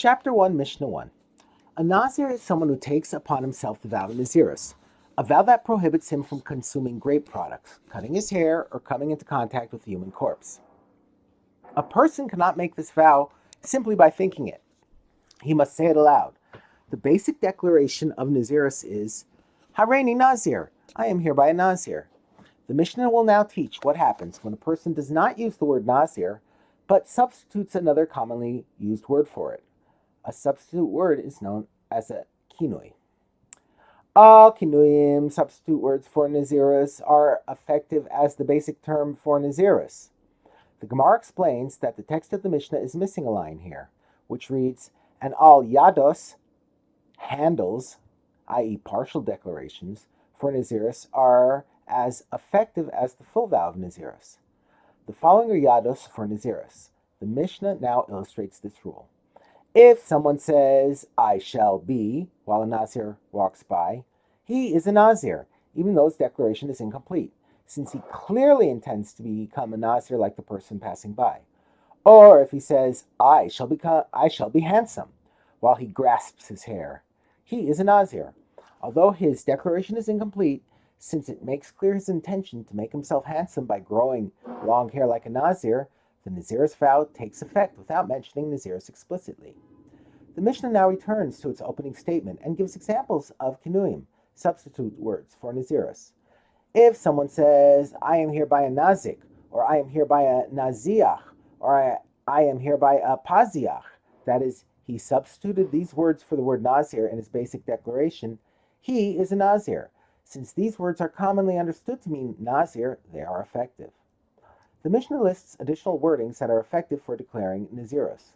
Chapter 1, Mishnah 1. A Nazir is someone who takes upon himself the vow of Nazirus, a vow that prohibits him from consuming grape products, cutting his hair, or coming into contact with a human corpse. A person cannot make this vow simply by thinking it. He must say it aloud. The basic declaration of Nazirus is, Hareini Nazir, I am hereby a Nazir. The Mishnah will now teach what happens when a person does not use the word Nazir, but substitutes another commonly used word for it. A substitute word is known as a kinui. All kinuyim, substitute words for Nazirus, are effective as the basic term for Nazirus. The Gemara explains that the text of the Mishnah is missing a line here, which reads, and all yados, handles, i.e. partial declarations, for Nazirus are as effective as the full vow of Nazirus. The following are yados for Nazirus. The Mishnah now illustrates this rule. If someone says, I shall be, while a Nazir walks by, he is a Nazir, even though his declaration is incomplete, since he clearly intends to become a Nazir like the person passing by. Or if he says, I shall be handsome, while he grasps his hair, he is a Nazir. Although his declaration is incomplete, since it makes clear his intention to make himself handsome by growing long hair like a Nazir, the Nazirus vow takes effect without mentioning Nazirus explicitly. The Mishnah now returns to its opening statement and gives examples of kinuyim, substitute words for Nazirus. If someone says, I am hereby a Nazik, or I am hereby a Naziach, or I am hereby a Paziach, that is, he substituted these words for the word Nazir in his basic declaration, he is a Nazir. Since these words are commonly understood to mean Nazir, they are effective. The Mishnah lists additional wordings that are effective for declaring Nazirus.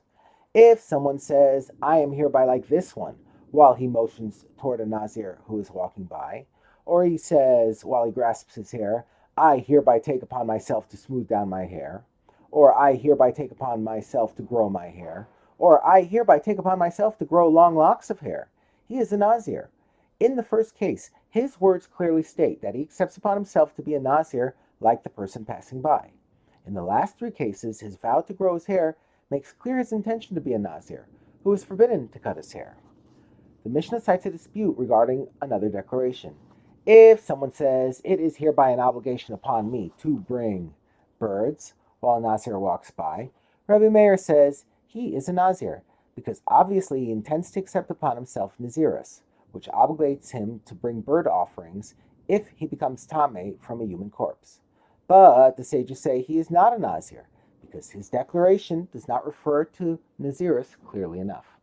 If someone says, I am hereby like this one, while he motions toward a Nazir who is walking by, or he says, while he grasps his hair, I hereby take upon myself to smooth down my hair, or I hereby take upon myself to grow my hair, or I hereby take upon myself to grow long locks of hair, he is a Nazir. In the first case, his words clearly state that he accepts upon himself to be a Nazir like the person passing by. In the last three cases, his vow to grow his hair makes clear his intention to be a Nazir, who is forbidden to cut his hair. The Mishnah cites a dispute regarding another declaration. If someone says, it is hereby an obligation upon me to bring birds while a Nazir walks by, Rabbi Meir says he is a Nazir, because obviously he intends to accept upon himself Nazirus, which obligates him to bring bird offerings if he becomes tameh from a human corpse. But the sages say he is not a Nazir, because his declaration does not refer to Nazirus clearly enough.